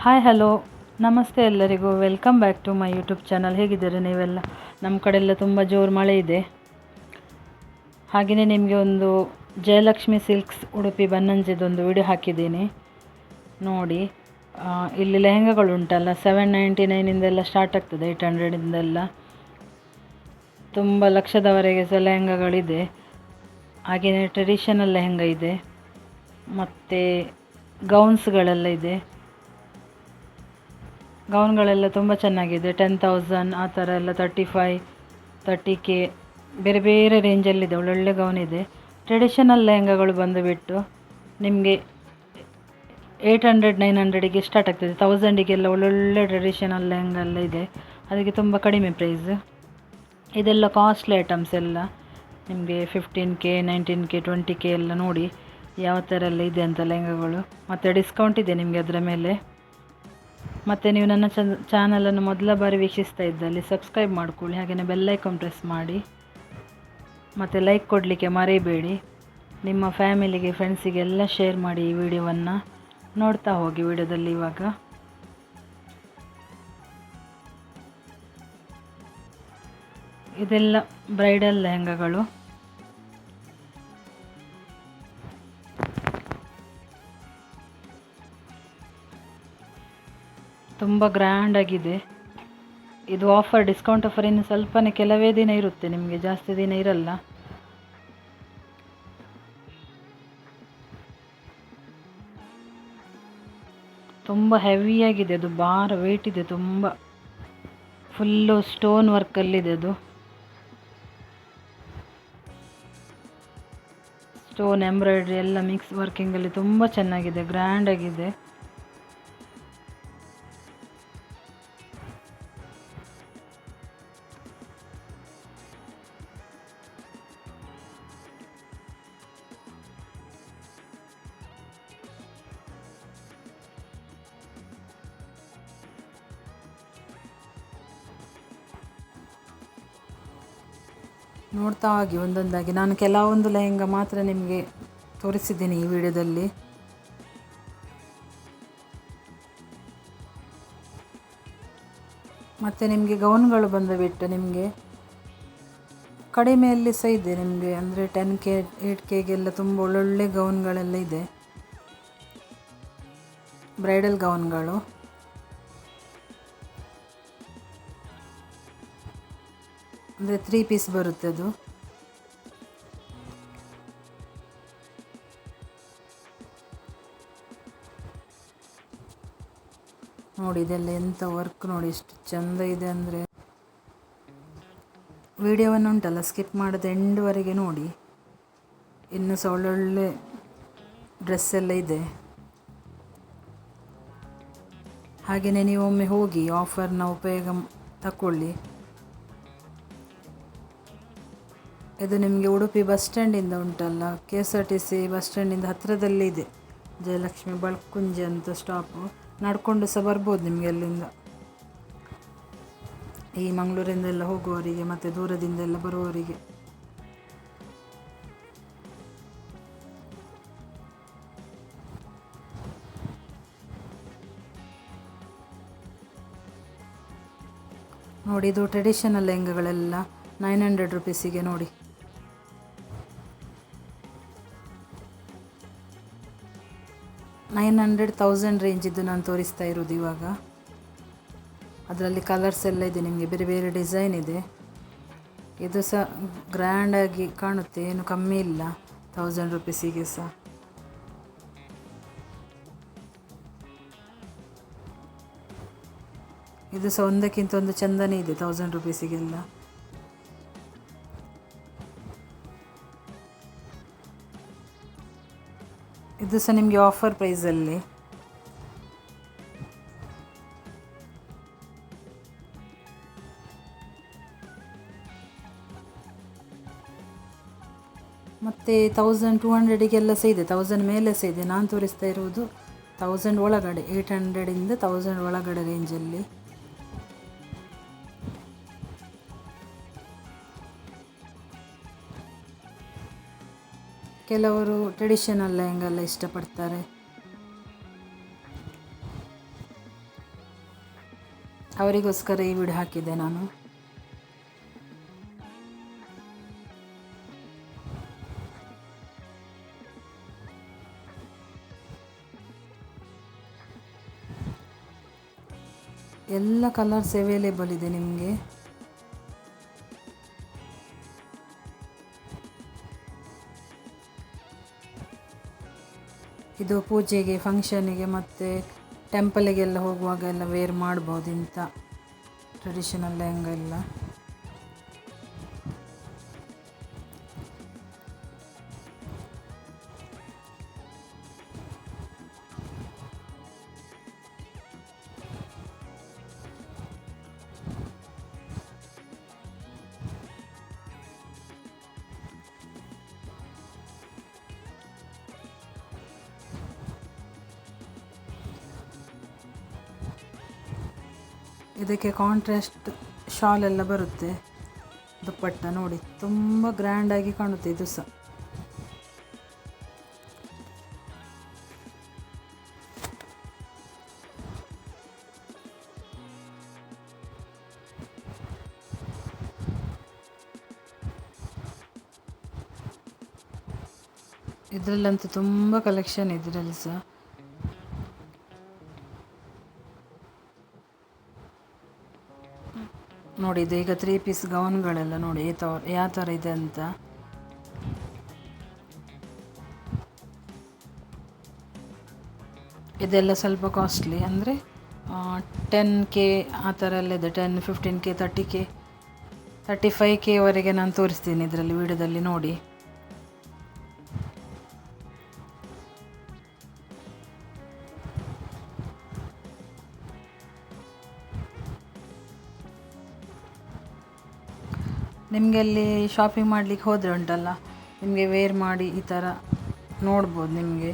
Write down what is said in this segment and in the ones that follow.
Hi hello ನಮಸ್ತೆ ಎಲ್ಲರಿಗೂ. Welcome back to my YouTube channel. ಹೇಗಿದ್ದೀರಿ ನೀವೆಲ್ಲ? ನಮ್ಮ ಕಡೆ ಎಲ್ಲ ತುಂಬ ಜೋರು ಮಳೆ ಇದೆ. ಹಾಗೆಯೇ ನಿಮಗೆ ಒಂದು ಜಯಲಕ್ಷ್ಮಿ ಸಿಲ್ಕ್ಸ್ ಉಡುಪಿ ಬನ್ನಂಜೆದೊಂದು ವಿಡಿಯೋ ಹಾಕಿದ್ದೀನಿ ನೋಡಿ. ಇಲ್ಲಿ ಲೆಹೆಂಗಾಗಳು ಉಂಟಲ್ಲ, 799ಇಂದೆಲ್ಲ ಸ್ಟಾರ್ಟ್ ಆಗ್ತದೆ, 800ಇಂದೆಲ್ಲ ತುಂಬ ಲಕ್ಷದವರೆಗೆ ಸಹ ಲೆಹೆಂಗಾಗಳಿದೆ. ಹಾಗೆಯೇ ಟ್ರೆಡಿಷನಲ್ ಲೆಹೆಂಗಾ ಇದೆ, ಮತ್ತು ಗೌನ್ಸ್ಗಳೆಲ್ಲ ಇದೆ. ಗೌನ್ಗಳೆಲ್ಲ ತುಂಬ ಚೆನ್ನಾಗಿದೆ. 10,000 ಆ ಥರ ಎಲ್ಲ, 35, 30K ಬೇರೆ ಬೇರೆ ರೇಂಜಲ್ಲಿದೆ. ಒಳ್ಳೊಳ್ಳೆ ಗೌನ್ ಇದೆ. ಟ್ರೆಡಿಷನಲ್ ಲೆಹೆಂಗಾಗಳು ಬಂದುಬಿಟ್ಟು ನಿಮಗೆ 800, 900ಗೆ ಸ್ಟಾರ್ಟ್ ಆಗ್ತದೆ. 1000ಗೆಲ್ಲ ಒಳ್ಳೊಳ್ಳೆ ಟ್ರೆಡಿಷನಲ್ ಲೆಹೆಂಗಾ ಎಲ್ಲ ಇದೆ. ಅದಕ್ಕೆ ತುಂಬ ಕಡಿಮೆ ಪ್ರೈಸ್. ಇದೆಲ್ಲ ಕಾಸ್ಟ್ಲಿ ಐಟಮ್ಸ್ ಎಲ್ಲ. ನಿಮಗೆ 15K, 19K, 20K ಎಲ್ಲ ನೋಡಿ ಯಾವ ಥರ ಎಲ್ಲ ಇದೆ ಅಂತ ಲೆಹೆಂಗಾಗಳು. ಮತ್ತು ಡಿಸ್ಕೌಂಟ್ ಇದೆ ನಿಮಗೆ ಅದರ ಮೇಲೆ. ಮತ್ತು ನೀವು ನನ್ನ ಚಾನಲನ್ನು ಮೊದಲ ಬಾರಿ ವೀಕ್ಷಿಸ್ತಾ ಇದ್ದಲ್ಲಿ ಸಬ್ಸ್ಕ್ರೈಬ್ ಮಾಡ್ಕೊಳ್ಳಿ. ಹಾಗೆಯೇ ಬೆಲ್ಲೈಕಾನ್ ಪ್ರೆಸ್ ಮಾಡಿ, ಮತ್ತು ಲೈಕ್ ಕೊಡಲಿಕ್ಕೆ ಮರಿಬೇಡಿ. ನಿಮ್ಮ ಫ್ಯಾಮಿಲಿಗೆ, ಫ್ರೆಂಡ್ಸಿಗೆ ಎಲ್ಲ ಶೇರ್ ಮಾಡಿ. ಈ ವಿಡಿಯೋವನ್ನು ನೋಡ್ತಾ ಹೋಗಿ. ವಿಡಿಯೋದಲ್ಲಿ ಇವಾಗ ಇದೆಲ್ಲ ಬ್ರೈಡಲ್ ಲೆಹೆಂಗಾಗಳು. ತುಂಬ ಗ್ರ್ಯಾಂಡ್ ಆಗಿದೆ. ಇದು ಆಫರ್, ಡಿಸ್ಕೌಂಟ್ ಆಫರ್ ಇನ್ನು ಸ್ವಲ್ಪನೇ, ಕೆಲವೇ ದಿನ ಇರುತ್ತೆ, ನಿಮಗೆ ಜಾಸ್ತಿ ದಿನ ಇರಲ್ಲ. ತುಂಬ ಹೆವಿಯಾಗಿದೆ ಅದು, ಭಾರ ವೆಯ್ಟ್ ಇದೆ ತುಂಬ. ಫುಲ್ಲು ಸ್ಟೋನ್ ವರ್ಕಲ್ಲಿದೆ ಅದು. ಸ್ಟೋನ್ ಎಂಬ್ರಾಯ್ಡ್ರಿ ಎಲ್ಲ ಮಿಕ್ಸ್ ವರ್ಕಿಂಗಲ್ಲಿ ತುಂಬ ಚೆನ್ನಾಗಿದೆ, ಗ್ರ್ಯಾಂಡ್ ಆಗಿದೆ. ನೋಡ್ತಾ ಹೋಗಿ ಒಂದೊಂದಾಗಿ. ನಾನು ಕೆಲವೊಂದು ಲೆಹೆಂಗಾ ಮಾತ್ರ ನಿಮಗೆ ತೋರಿಸಿದ್ದೀನಿ ಈ ವಿಡಿಯೋದಲ್ಲಿ. ಮತ್ತು ನಿಮಗೆ ಗೌನ್ಗಳು ಬಂದುಬಿಟ್ಟು ನಿಮಗೆ ಕಡಿಮೆಯಲ್ಲಿ ಸಹ ಇದೆ ನಿಮಗೆ. ಅಂದರೆ 10K, 8Kಗೆಲ್ಲ ತುಂಬ ಒಳ್ಳೊಳ್ಳೆ ಗೌನ್ಗಳೆಲ್ಲ ಇದೆ, ಬ್ರೈಡಲ್ ಗೌನ್ಗಳು. ಅಂದರೆ 3 ಪೀಸ್ ಬರುತ್ತೆ ಅದು. ನೋಡಿ ಇದೆಲ್ಲ ಎಂಥ ವರ್ಕ್ ನೋಡಿ, ಎಷ್ಟು ಚೆಂದ ಇದೆ ಅಂದರೆ. ವಿಡಿಯೋವನ್ನು ಉಂಟಲ್ಲ ಸ್ಕಿಪ್ ಮಾಡದೆ ಎಂಡ್ವರೆಗೆ ನೋಡಿ. ಇನ್ನೂ ಸಹ ಒಳ್ಳೊಳ್ಳೆ ಡ್ರೆಸ್ ಎಲ್ಲ ಇದೆ. ಹಾಗೆಯೇ ನೀವೊಮ್ಮೆ ಹೋಗಿ ಆಫರ್ನ ಉಪಯೋಗ ತಗೊಳ್ಳಿ. ಇದು ನಿಮಗೆ ಉಡುಪಿ ಬಸ್ ಸ್ಟ್ಯಾಂಡಿಂದ ಉಂಟಲ್ಲ, KSRTC ಬಸ್ ಸ್ಟ್ಯಾಂಡಿಂದ ಹತ್ತಿರದಲ್ಲೇ ಇದೆ ಜಯಲಕ್ಷ್ಮಿ ಬಳ್ಕುಂಜಿ ಅಂತ ಸ್ಟಾಪು. ನಡ್ಕೊಂಡು ಸಹ ಬರ್ಬೋದು ನಿಮಗೆ ಅಲ್ಲಿಂದ, ಈ ಮಂಗಳೂರಿಂದೆಲ್ಲ ಹೋಗುವವರಿಗೆ ಮತ್ತು ದೂರದಿಂದೆಲ್ಲ ಬರುವವರಿಗೆ. ನೋಡಿ ಇದು ಟ್ರೆಡಿಷನಲ್ ಲೆಹೆಂಗಾಗಳೆಲ್ಲ 900 ರುಪೀಸಿಗೆ ನೋಡಿ. $900, 1000 ರೇಂಜಿದ್ದು ನಾನು ತೋರಿಸ್ತಾ ಇರೋದು ಇವಾಗ. ಅದರಲ್ಲಿ ಕಲರ್ಸ್ ಎಲ್ಲ ಇದೆ ನಿಮಗೆ, ಬೇರೆ ಬೇರೆ ಡಿಸೈನ್ ಇದೆ. ಇದು ಸಹ ಗ್ರ್ಯಾಂಡಾಗಿ ಕಾಣುತ್ತೆ, ಏನು ಕಮ್ಮಿ ಇಲ್ಲ 1000 ರುಪೀಸಿಗೆ ಸಹ. ಇದು ಸಹ ಒಂದಕ್ಕಿಂತ ಒಂದು ಚೆಂದನೇ ಇದೆ 1000 ರುಪೀಸಿಗೆಲ್ಲ. ಇದು ಸಹ ನಿಮಗೆ ಆಫರ್ ಪ್ರೈಸಲ್ಲಿ. ಮತ್ತು 1200ಗೆಲ್ಲ ಸಹ ಇದೆ, 1000 ಮೇಲೆ ಸಹ ಇದೆ. ನಾನು ತೋರಿಸ್ತಾ ಇರುವುದು 1000 ಒಳಗಡೆ, 800ಇಂದ 1000 ಒಳಗಡೆ ರೇಂಜಲ್ಲಿ. ಕೆಲವರು ಟ್ರೆಡಿಷನಲ್ ಲೆಹೆಂಗಾ ಎಲ್ಲ ಇಷ್ಟಪಡ್ತಾರೆ. ಅವರಿಗೋಸ್ಕರ ಈ ವಿಡಿಯೋ ಹಾಕಿದ್ದೆ ನಾನು. ಎಲ್ಲ ಕಲರ್ಸ್ ಅವೈಲೇಬಲ್ ಇದೆ ನಿಮಗೆ. ಇದು ಪೂಜೆಗೆ, ಫಂಕ್ಷನಿಗೆ ಮತ್ತು ಟೆಂಪಲಿಗೆಲ್ಲ ಹೋಗುವಾಗ ಎಲ್ಲ ವೇರ್ ಮಾಡ್ಬೋದು ಇಂಥ ಟ್ರೆಡಿಷನಲ್ ಲೆಹಂಗಾ ಎಲ್ಲ. ಇದಕ್ಕೆ ಕಾಂಟ್ರಾಸ್ಟ್ ಶಾಲ್ ಎಲ್ಲ ಬರುತ್ತೆ, ದುಪ್ಪಟ್ಟ ನೋಡಿ ತುಂಬ ಗ್ರ್ಯಾಂಡಾಗಿ ಕಾಣುತ್ತೆ ಇದು ಸಹ. ಇದರಲ್ಲಂತೂ ತುಂಬ ಕಲೆಕ್ಷನ್ ಇದೆ ಇದರಲ್ಲಿ ಸಹ. ನೋಡಿ ಇದು ಈಗ 3 ಪೀಸ್ ಗೌನ್ಗಳೆಲ್ಲ ನೋಡಿ ಯಾವ ಥರ ಇದೆ ಅಂತ. ಇದೆಲ್ಲ ಸ್ವಲ್ಪ ಕಾಸ್ಟ್ಲಿ, ಅಂದರೆ 10K ಆ ಥರ ಎಲ್ಲ ಇದೆ. 10, 15K, 30K, 35K ನಾನು ತೋರಿಸ್ತೀನಿ ಇದರಲ್ಲಿ ವಿಡಿಯೋದಲ್ಲಿ ನೋಡಿ. ನಿಮಗೆ ಅಲ್ಲಿ ಶಾಪಿಂಗ್ ಮಾಡಲಿಕ್ಕೆ ಹೋದರೆ ಉಂಟಲ್ಲ, ನಿಮಗೆ ವೇರ್ ಮಾಡಿ ಈ ಥರ ನೋಡ್ಬೋದು ನಿಮಗೆ.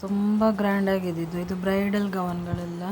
ತುಂಬ ಗ್ರ್ಯಾಂಡಾಗಿದೆ ಇದು ಬ್ರೈಡಲ್ ಗೌನ್ಗಳೆಲ್ಲ.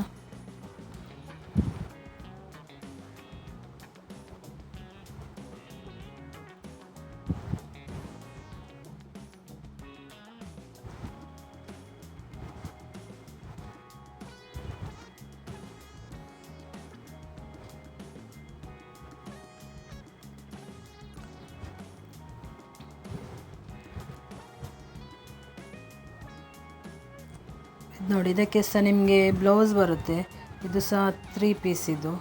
ನೋಡಿ ಇದಕ್ಕೆ ಸಹ ನಿಮಗೆ ಬ್ಲೌಸ್ ಬರುತ್ತೆ. ಇದು ಸಹ 3 ಪೀಸ್ ಇದು.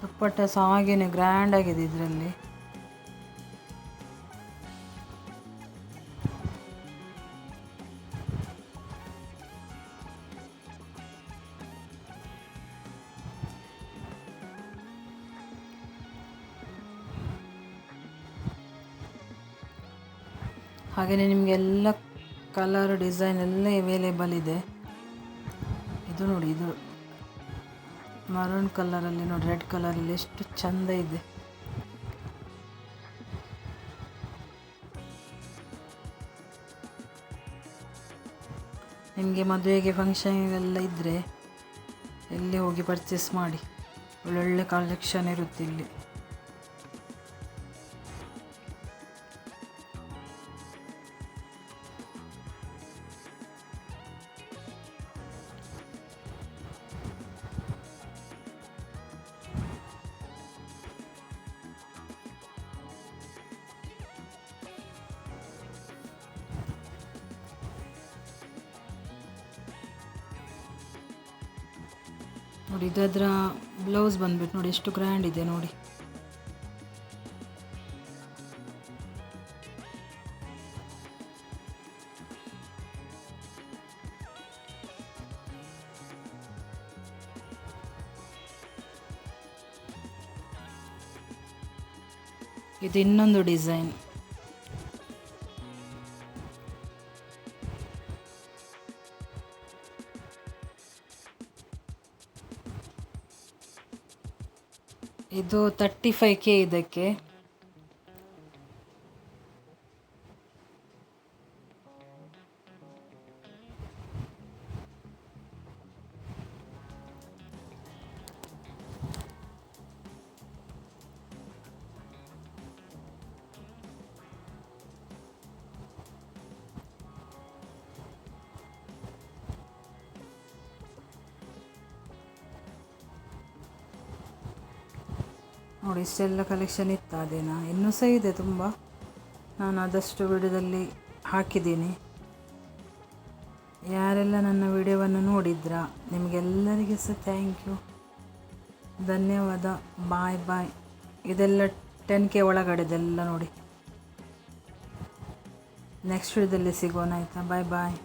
ದುಪ್ಪಟ್ಟ ಸಹ ಹಾಗೇನೆ ಗ್ರ್ಯಾಂಡ್ ಆಗಿದೆ ಇದರಲ್ಲಿ. ಹಾಗೆಯೇ ನಿಮಗೆಲ್ಲ ಕಲರ್ ಡಿಸೈನ್ ಎಲ್ಲ ಅವೈಲೇಬಲ್ ಇದೆ. ಇದು ನೋಡಿ, ಇದು ಮರೂನ್ ಕಲರಲ್ಲಿ ನೋಡಿ, ರೆಡ್ ಕಲರಲ್ಲಿ ಎಷ್ಟು ಚೆಂದ ಇದೆ. ನಿಮಗೆ ಮದುವೆಗೆ ಫಂಕ್ಷನ್ಗೆಲ್ಲ ಇದ್ದರೆ ಎಲ್ಲಿ ಹೋಗಿ ಪರ್ಚೇಸ್ ಮಾಡಿ, ಒಳ್ಳೊಳ್ಳೆ ಕಲೆಕ್ಷನ್ ಇರುತ್ತೆ ಇಲ್ಲಿ. ನೋಡಿ ಇದರ ಬ್ಲೌಸ್ ಬಂದ್ಬಿಟ್ಟು ನೋಡಿ ಎಷ್ಟು ಗ್ರ್ಯಾಂಡ್ ಇದೆ ನೋಡಿ. ಇದು ಇನ್ನೊಂದು ಡಿಸೈನ್. ಇದು 35K ಇದಕ್ಕೆ. ನೋಡಿ ಇಷ್ಟೆಲ್ಲ ಕಲೆಕ್ಷನ್ ಇತ್ತು ಆ ದಿನ. ಇನ್ನೂ ಸಹ ಇದೆ ತುಂಬ, ನಾನು ಆದಷ್ಟು ವಿಡಿಯೋದಲ್ಲಿ ಹಾಕಿದ್ದೀನಿ. ಯಾರೆಲ್ಲ ನನ್ನ ವಿಡಿಯೋವನ್ನು ನೋಡಿದ್ರಾ ನಿಮಗೆಲ್ಲರಿಗೆ ಸಹ ಥ್ಯಾಂಕ್ ಯು, ಧನ್ಯವಾದ. ಬಾಯ್ ಬಾಯ್. ಇದೆಲ್ಲ 10K ಒಳಗಡೆದೆಲ್ಲ ನೋಡಿ. ನೆಕ್ಸ್ಟ್ ವಿಡಿಯೋದಲ್ಲಿ ಸಿಗೋಣ ಆಯಿತಾ. ಬಾಯ್ ಬಾಯ್.